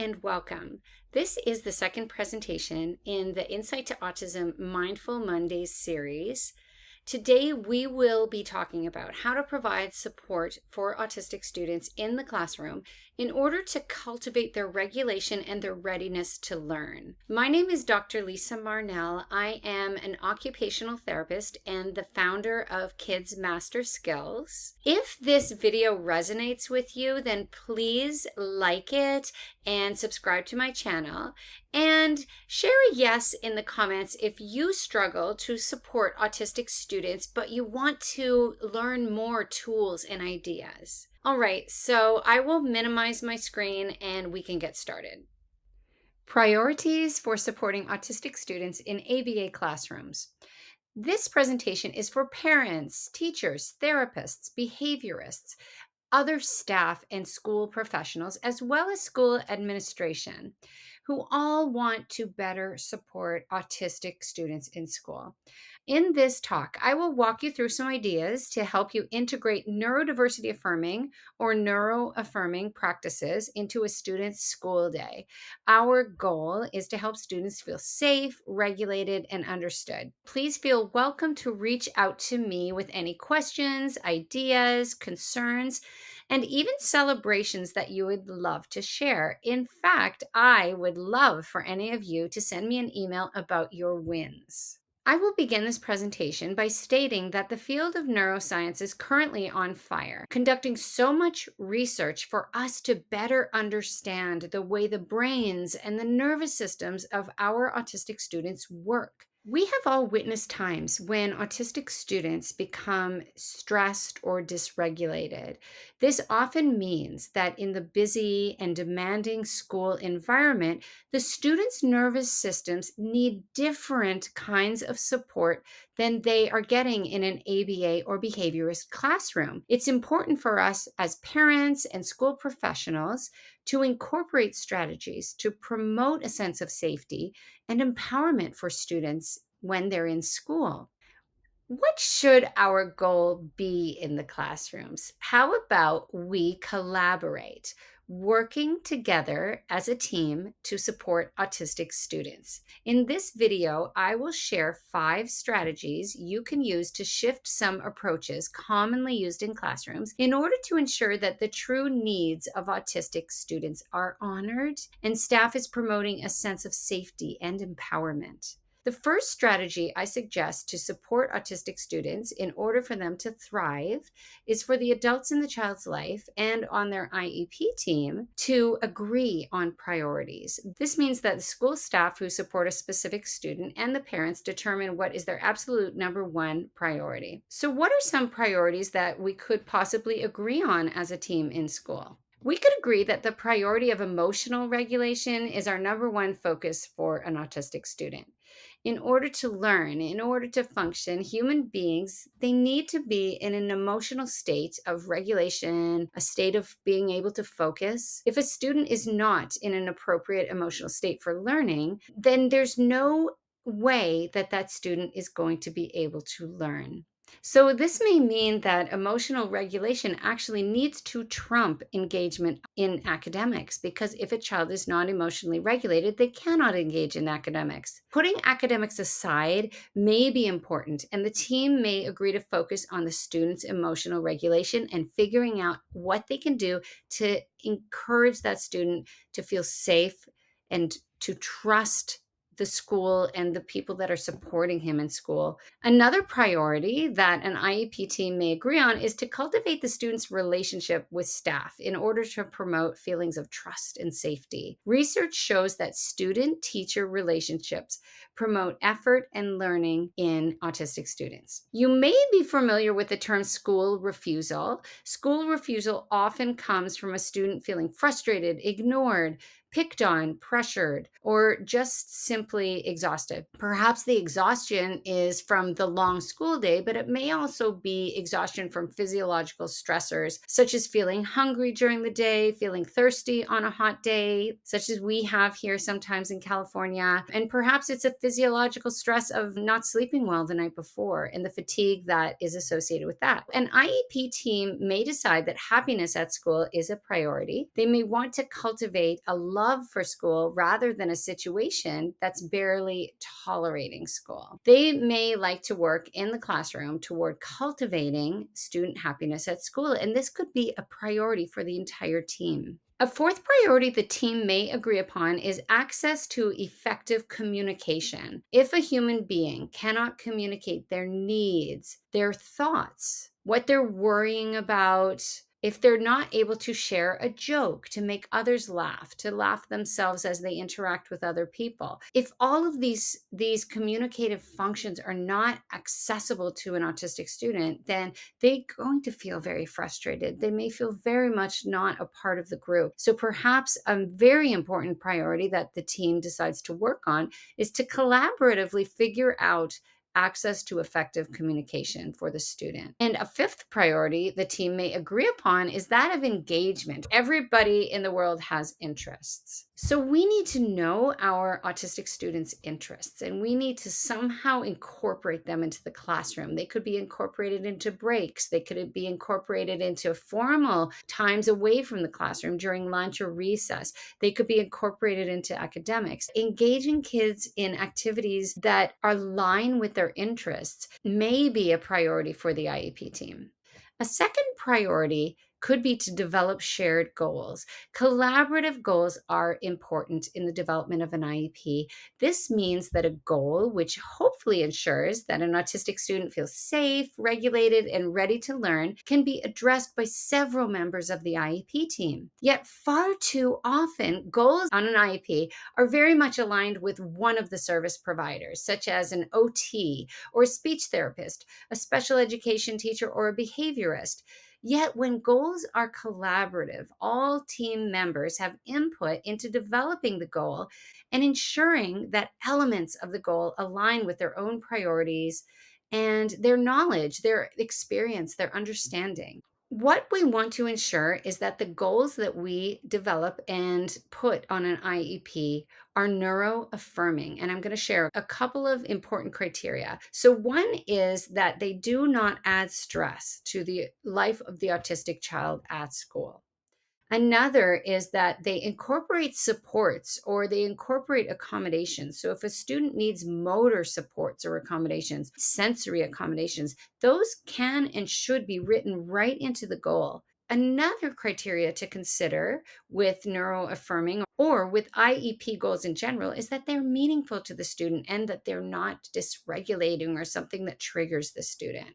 and welcome. This is the second presentation in the Insight to Autism Mindful Mondays series. Today, we will be talking about how to provide support for autistic students in the classroom in order to cultivate their regulation and their readiness to learn. My name is Dr. Lisa Marnell. I am an occupational therapist and the founder of Kids Master Skills. If this video resonates with you, then please like it and subscribe to my channel. And share a yes in the comments if you struggle to support autistic students, but you want to learn more tools and ideas. All right, so I will minimize my screen and we can get started. Priorities for supporting autistic students in ABA classrooms. This presentation is for parents, teachers, therapists, behaviorists, other staff and school professionals, as well as school administration, who all want to better support autistic students in school. In this talk, I will walk you through some ideas to help you integrate neurodiversity affirming or neuro-affirming practices into a student's school day. Our goal is to help students feel safe, regulated, and understood. Please feel welcome to reach out to me with any questions, ideas, concerns, and even celebrations that you would love to share. In fact, I would love for any of you to send me an email about your wins. I will begin this presentation by stating that the field of neuroscience is currently on fire, conducting so much research for us to better understand the way the brains and the nervous systems of our autistic students work. We have all witnessed times when autistic students become stressed or dysregulated. This often means that in the busy and demanding school environment, the students' nervous systems need different kinds of support than they are getting in an ABA or behaviorist classroom. It's important for us as parents and school professionals to incorporate strategies to promote a sense of safety and empowerment for students when they're in school. What should our goal be in the classrooms? How about we collaborate, working together as a team to support autistic students? In this video, I will share 5 strategies you can use to shift some approaches commonly used in classrooms in order to ensure that the true needs of autistic students are honored and staff is promoting a sense of safety and empowerment. The first strategy I suggest to support autistic students in order for them to thrive is for the adults in the child's life and on their IEP team to agree on priorities. This means that the school staff who support a specific student and the parents determine what is their absolute number one priority. So, what are some priorities that we could possibly agree on as a team in school? We could agree that the priority of emotional regulation is our number one focus for an autistic student. In order to learn, in order to function, human beings, they need to be in an emotional state of regulation, a state of being able to focus. If a student is not in an appropriate emotional state for learning, then there's no way that that student is going to be able to learn. So, this may mean that emotional regulation actually needs to trump engagement in academics, because if a child is not emotionally regulated, they cannot engage in academics. Putting academics aside may be important, and the team may agree to focus on the student's emotional regulation and figuring out what they can do to encourage that student to feel safe and to trust the school and the people that are supporting him in school. Another priority that an IEP team may agree on is to cultivate the student's relationship with staff in order to promote feelings of trust and safety. Research shows that student-teacher relationships promote effort and learning in autistic students. You may be familiar with the term school refusal. School refusal often comes from a student feeling frustrated, ignored, picked on, pressured, or just simply exhausted. Perhaps the exhaustion is from the long school day, but it may also be exhaustion from physiological stressors, such as feeling hungry during the day, feeling thirsty on a hot day, such as we have here sometimes in California. And perhaps it's a physiological stress of not sleeping well the night before and the fatigue that is associated with that. An IEP team may decide that happiness at school is a priority. They may want to cultivate a love for school rather than a situation that's barely tolerating school. They may like to work in the classroom toward cultivating student happiness at school, and this could be a priority for the entire team. A fourth priority the team may agree upon is access to effective communication. If a human being cannot communicate their needs, their thoughts, what they're worrying about, if they're not able to share a joke to make others laugh, to laugh themselves as they interact with other people, if all of these communicative functions are not accessible to an autistic student, then they're going to feel very frustrated. They may feel very much not a part of the group. So perhaps a very important priority that the team decides to work on is to collaboratively figure out access to effective communication for the student. And a fifth priority the team may agree upon is that of engagement. Everybody in the world has interests. So we need to know our autistic students' interests, and we need to somehow incorporate them into the classroom. They could be incorporated into breaks. They could be incorporated into formal times away from the classroom during lunch or recess. They could be incorporated into academics. Engaging kids in activities that align with their interests may be a priority for the IEP team. A second priority could be to develop shared goals. Collaborative goals are important in the development of an IEP. This means that a goal, which hopefully ensures that an autistic student feels safe, regulated, and ready to learn, can be addressed by several members of the IEP team. Yet far too often, goals on an IEP are very much aligned with one of the service providers, such as an OT or a speech therapist, a special education teacher, or a behaviorist. Yet, when goals are collaborative, all team members have input into developing the goal and ensuring that elements of the goal align with their own priorities and their knowledge, their experience, their understanding. What we want to ensure is that the goals that we develop and put on an IEP are neuro-affirming. And I'm going to share a couple of important criteria. So, one is that they do not add stress to the life of the autistic child at school. Another is that they incorporate supports or they incorporate accommodations. So if a student needs motor supports or accommodations, sensory accommodations, those can and should be written right into the goal. Another criteria to consider with neuro-affirming or with IEP goals in general is that they're meaningful to the student and that they're not dysregulating or something that triggers the student.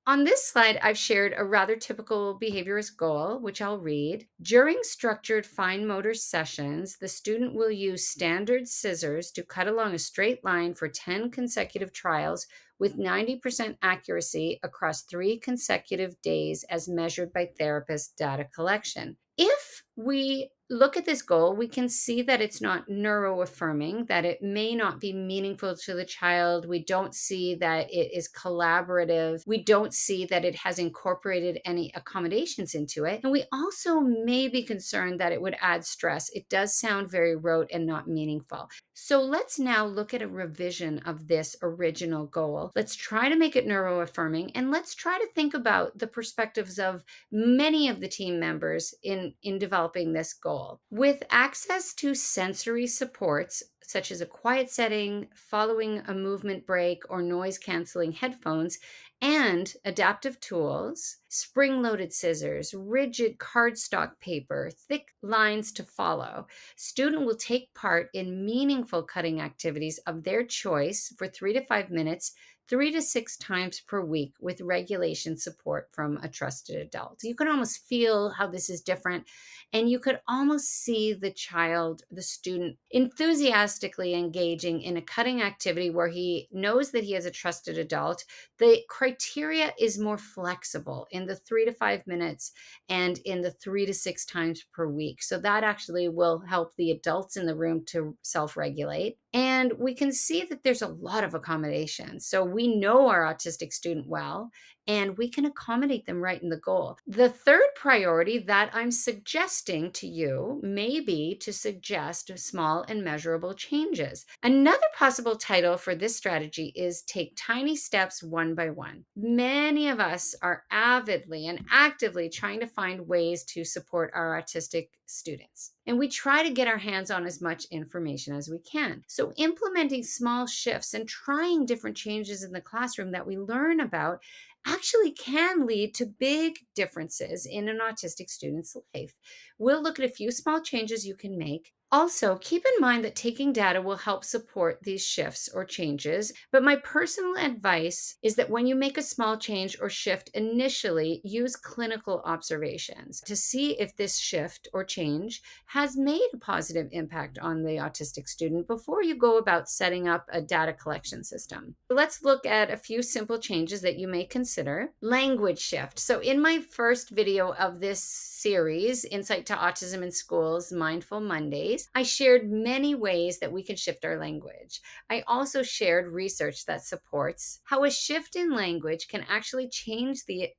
On this slide, I've shared a rather typical behaviorist goal, which I'll read. During structured fine motor sessions, the student will use standard scissors to cut along a straight line for 10 consecutive trials with 90% accuracy across 3 consecutive days as measured by therapist data collection. If we look at this goal, we can see that it's not neuro-affirming, that it may not be meaningful to the child. We don't see that it is collaborative. We don't see that it has incorporated any accommodations into it. And we also may be concerned that it would add stress. It does sound very rote and not meaningful. So let's now look at a revision of this original goal. Let's try to make it neuro-affirming, and let's try to think about the perspectives of many of the team members in developing this goal. With access to sensory supports, such as a quiet setting, following a movement break, or noise-canceling headphones, and adaptive tools, spring-loaded scissors, rigid cardstock paper, thick lines to follow, student will take part in meaningful cutting activities of their choice for 3 to 5 minutes, 3 to 6 times per week with regulation support from a trusted adult. You can almost feel how this is different, and you could almost see the child, the student, enthusiastically engaging in a cutting activity where he knows that he has a trusted adult. The criteria is more flexible in the 3 to 5 minutes and in the 3 to 6 times per week. So that actually will help the adults in the room to self-regulate. And we can see that there's a lot of accommodation. So we know our autistic student well, and we can accommodate them right in the goal. The third priority that I'm suggesting to you may be to suggest small and measurable changes. Another possible title for this strategy is Take Tiny Steps One by One. Many of us are avidly and actively trying to find ways to support our autistic students, and we try to get our hands on as much information as we can. So implementing small shifts and trying different changes in the classroom that we learn about actually can lead to big differences in an autistic student's life. We'll look at a few small changes you can make. Also, keep in mind that taking data will help support these shifts or changes, but my personal advice is that when you make a small change or shift initially, use clinical observations to see if this shift or change has made a positive impact on the autistic student before you go about setting up a data collection system. Let's look at a few simple changes that you may consider. Language shift. So in my first video of this series, Insight to Autism in Schools, Mindful Mondays, I shared many ways that we can shift our language. I also shared research that supports how a shift in language can actually change the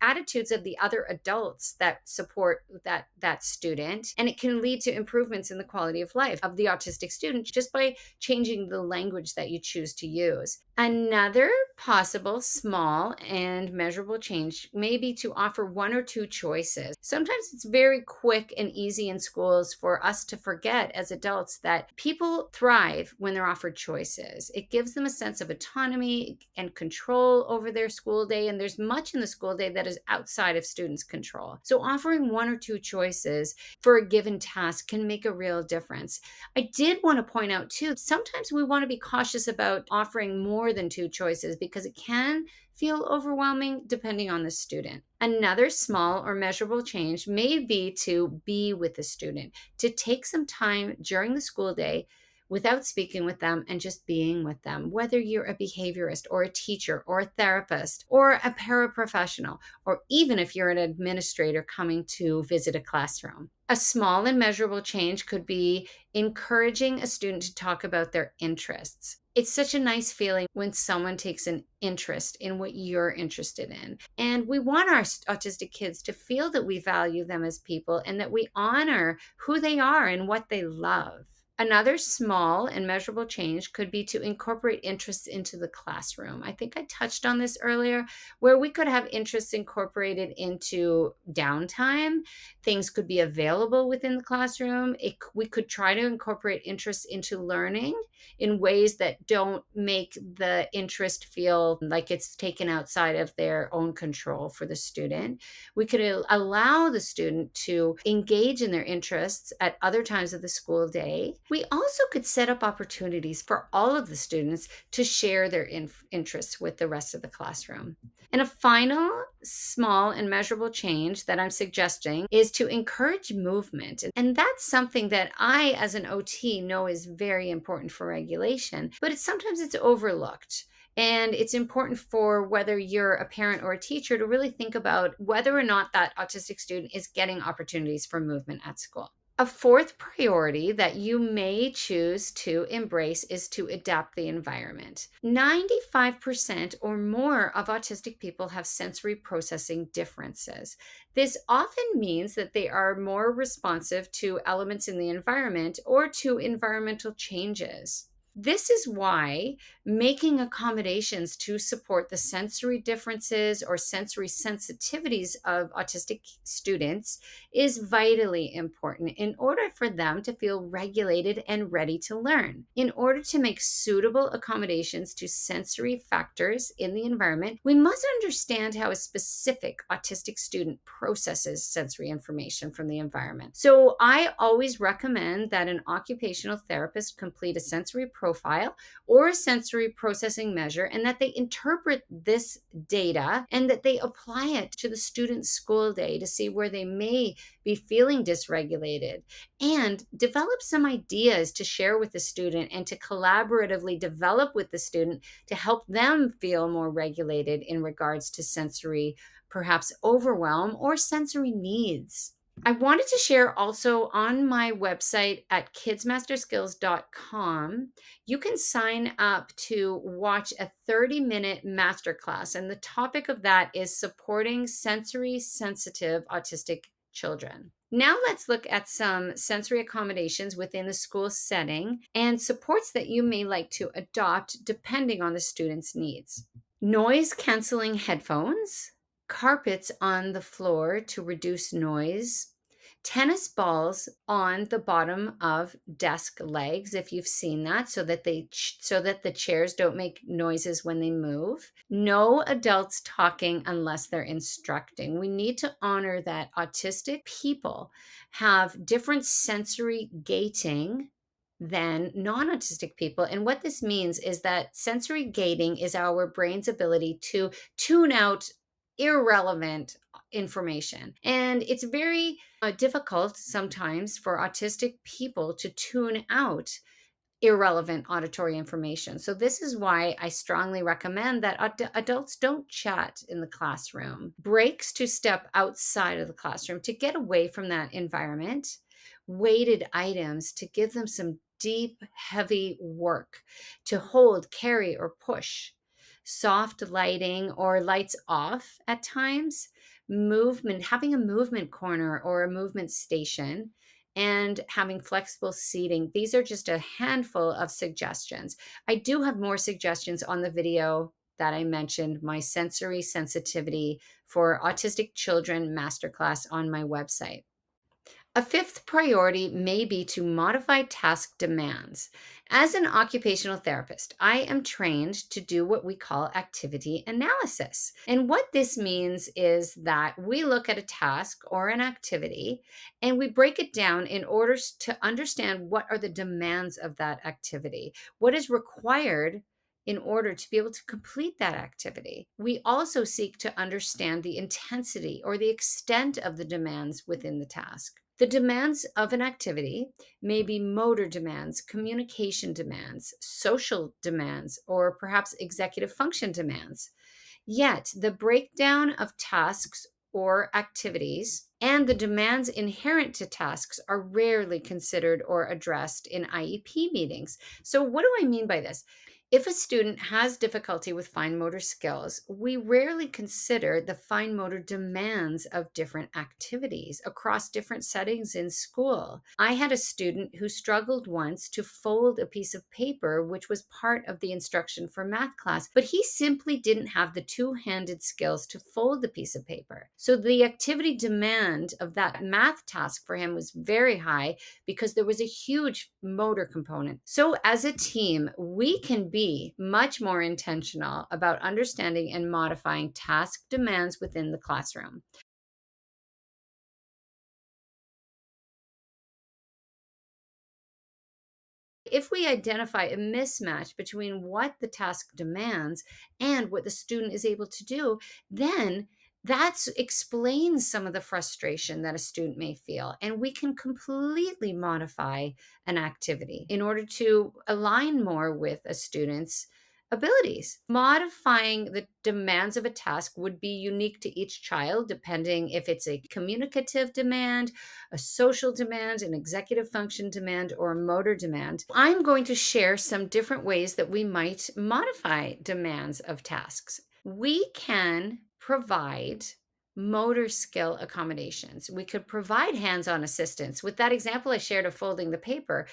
attitudes of the other adults that support that student, and it can lead to improvements in the quality of life of the autistic student just by changing the language that you choose to use. Another possible small and measurable change may be to offer one or two choices. Sometimes it's very quick and easy in schools for us to forget as adults that people thrive when they're offered choices. It gives them a sense of autonomy and control over their school day, and there's much in the school day that is outside of students' control. So offering one or two choices for a given task can make a real difference. I did want to point out too, sometimes we want to be cautious about offering more than two choices because it can feel overwhelming depending on the student. Another small or measurable change may be to be with the student, to take some time during the school day without speaking with them and just being with them, whether you're a behaviorist or a teacher or a therapist or a paraprofessional, or even if you're an administrator coming to visit a classroom. A small and measurable change could be encouraging a student to talk about their interests. It's such a nice feeling when someone takes an interest in what you're interested in. And we want our autistic kids to feel that we value them as people and that we honor who they are and what they love. Another small and measurable change could be to incorporate interests into the classroom. I think I touched on this earlier, where we could have interests incorporated into downtime. Things could be available within the classroom. We could try to incorporate interests into learning in ways that don't make the interest feel like it's taken outside of their own control for the student. We could allow the student to engage in their interests at other times of the school day. We also could set up opportunities for all of the students to share their interests with the rest of the classroom. And a final small and measurable change that I'm suggesting is to encourage movement. And that's something that I, as an OT, know is very important for regulation, but sometimes it's overlooked. And it's important for whether you're a parent or a teacher to really think about whether or not that autistic student is getting opportunities for movement at school. A fourth priority that you may choose to embrace is to adapt the environment. 95% or more of autistic people have sensory processing differences. This often means that they are more responsive to elements in the environment or to environmental changes. This is why making accommodations to support the sensory differences or sensory sensitivities of autistic students is vitally important in order for them to feel regulated and ready to learn. In order to make suitable accommodations to sensory factors in the environment, we must understand how a specific autistic student processes sensory information from the environment. So I always recommend that an occupational therapist complete a sensory profile or a sensory processing measure, and that they interpret this data and that they apply it to the student's school day to see where they may be feeling dysregulated, and develop some ideas to share with the student and to collaboratively develop with the student to help them feel more regulated in regards to sensory, perhaps overwhelm or sensory needs. I wanted to share also on my website at kidsmasterskills.com, you can sign up to watch a 30-minute masterclass. And the topic of that is supporting sensory sensitive autistic children. Now let's look at some sensory accommodations within the school setting and supports that you may like to adopt depending on the student's needs. Noise canceling headphones, carpets on the floor to reduce noise, tennis balls on the bottom of desk legs if you've seen that, so that the chairs don't make noises when they move. No adults talking unless they're instructing. We need to honor that autistic people have different sensory gating than non autistic people. And what this means is that sensory gating is our brain's ability to tune out irrelevant information. And it's very difficult sometimes for autistic people to tune out irrelevant auditory information. So, this is why I strongly recommend that adults don't chat in the classroom. Breaks to step outside of the classroom to get away from that environment. Weighted items to give them some deep, heavy work to hold, carry, or push. Soft lighting or lights off at times. Movement, having a movement corner or a movement station and having flexible seating. These are just a handful of suggestions. I do have more suggestions on the video that I mentioned, my sensory sensitivity for autistic children masterclass on my website. A fifth priority may be to modify task demands. As an occupational therapist, I am trained to do what we call activity analysis. And what this means is that we look at a task or an activity and we break it down in order to understand what are the demands of that activity, what is required in order to be able to complete that activity. We also seek to understand the intensity or the extent of the demands within the task. The demands of an activity may be motor demands, communication demands, social demands, or perhaps executive function demands. Yet, the breakdown of tasks or activities and the demands inherent to tasks are rarely considered or addressed in IEP meetings. So, what do I mean by this? If a student has difficulty with fine motor skills, we rarely consider the fine motor demands of different activities across different settings in school. I had a student who struggled once to fold a piece of paper, which was part of the instruction for math class, but he simply didn't have the two-handed skills to fold the piece of paper. So the activity demand of that math task for him was very high because there was a huge motor component. So as a team, we can be much more intentional about understanding and modifying task demands within the classroom. If we identify a mismatch between what the task demands and what the student is able to do, then that explains some of the frustration that a student may feel. And we can completely modify an activity in order to align more with a student's abilities. Modifying the demands of a task would be unique to each child, depending if it's a communicative demand, a social demand, an executive function demand, or a motor demand. I'm going to share some different ways that we might modify demands of tasks. We can provide motor skill accommodations. We could provide hands on assistance. With that example I shared of folding the paper,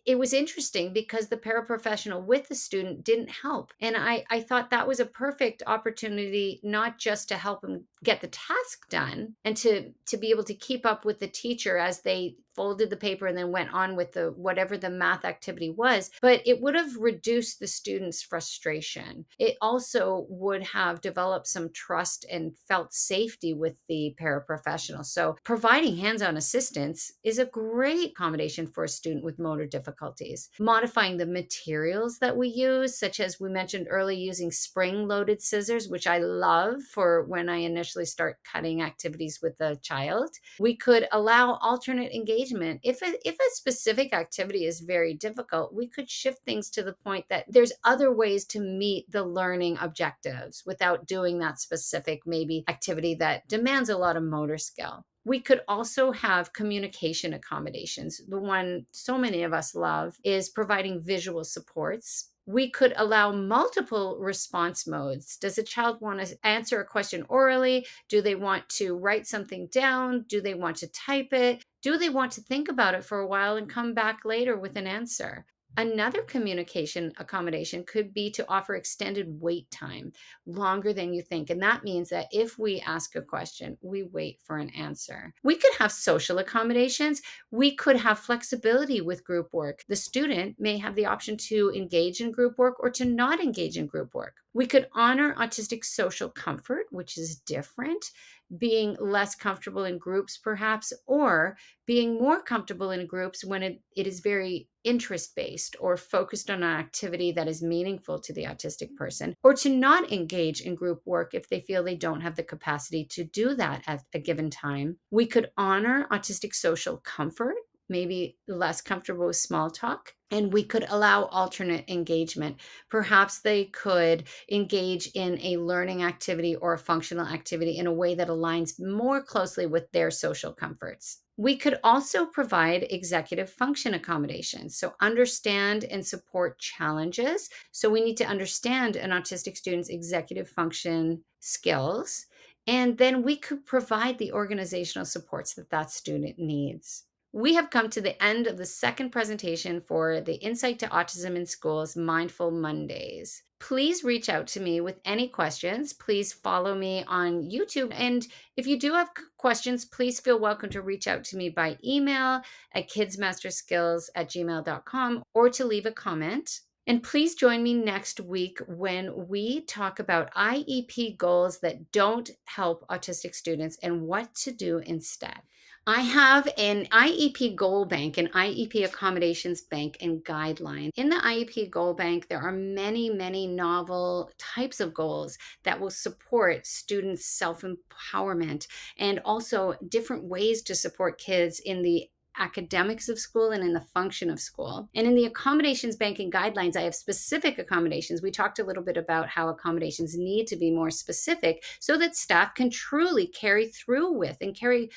it was interesting because the paraprofessional with the student didn't help. And I thought that was a perfect opportunity, not just to help him get the task done and to be able to keep up with the teacher as they folded the paper and then went on with the whatever the math activity was, but it would have reduced the student's frustration. It also would have developed some trust and felt safety with the paraprofessional. So providing hands-on assistance is a great accommodation for a student with motor difficulties. Modifying the materials that we use, such as we mentioned earlier, using spring-loaded scissors, which I love for when I initially start cutting activities with the child. We could allow alternate engagement. If a specific activity is very difficult, we could shift things to the point that there's other ways to meet the learning objectives without doing that specific maybe activity that demands a lot of motor skill. We could also have communication accommodations. The one so many of us love is providing visual supports. We could allow multiple response modes. Does a child want to answer a question orally? Do they want to write something down? Do they want to type it? Do they want to think about it for a while and come back later with an answer? Another communication accommodation could be to offer extended wait time, longer than you think. And that means that if we ask a question, we wait for an answer. We could have social accommodations. We could have flexibility with group work. The student may have the option to engage in group work or to not engage in group work. We could honor autistic social comfort, which is different, being less comfortable in groups perhaps, or being more comfortable in groups when it is very interest based or focused on an activity that is meaningful to the autistic person, or to not engage in group work if they feel they don't have the capacity to do that at a given time. We could honor autistic social comfort, maybe less comfortable with small talk, and we could allow alternate engagement. Perhaps they could engage in a learning activity or a functional activity in a way that aligns more closely with their social comforts. We could also provide executive function accommodations. So, understand and support challenges. So, we need to understand an autistic student's executive function skills. And then we could provide the organizational supports that that student needs. We have come to the end of the second presentation for the Insight to Autism in Schools Mindful Mondays. Please reach out to me with any questions. Please follow me on YouTube. And if you do have questions, please feel welcome to reach out to me by email at kidsmasterskills@gmail.com or to leave a comment. And please join me next week when we talk about IEP goals that don't help autistic students and what to do instead. I have an IEP goal bank, an IEP accommodations bank and guideline. In the IEP goal bank, there are many, many novel types of goals that will support students' self empowerment and also different ways to support kids in the academics of school and in the function of school. And in the accommodations bank and guidelines, I have specific accommodations. We talked a little bit about how accommodations need to be more specific so that staff can truly carry through with and carry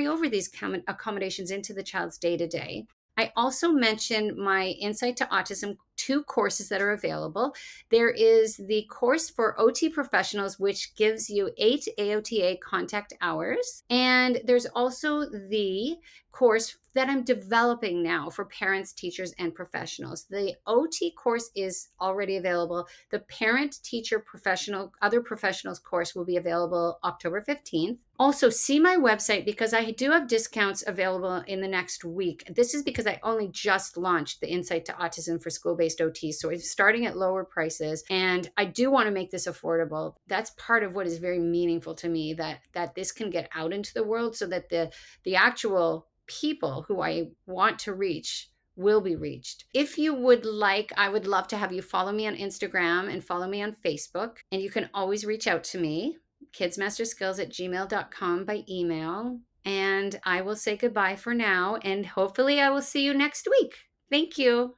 over these accommodations into the child's day to day. I also mentioned my Insight to Autism 2 courses that are available. There is the course for OT professionals, which gives you 8 AOTA contact hours. And there's also the course that I'm developing now for parents, teachers, and professionals. The OT course is already available. The parent, teacher, professional, other professionals course will be available October 15th. Also, see my website because I do have discounts available in the next week. This is because I only just launched the Insight to Autism for school-based OT. So it's starting at lower prices. And I do want to make this affordable. That's part of what is very meaningful to me, that this can get out into the world so that the actual people who I want to reach will be reached. If you would like, I would love to have you follow me on Instagram and follow me on Facebook. And you can always reach out to me, kidsmasterskills@gmail.com by email. And I will say goodbye for now. And hopefully I will see you next week. Thank you.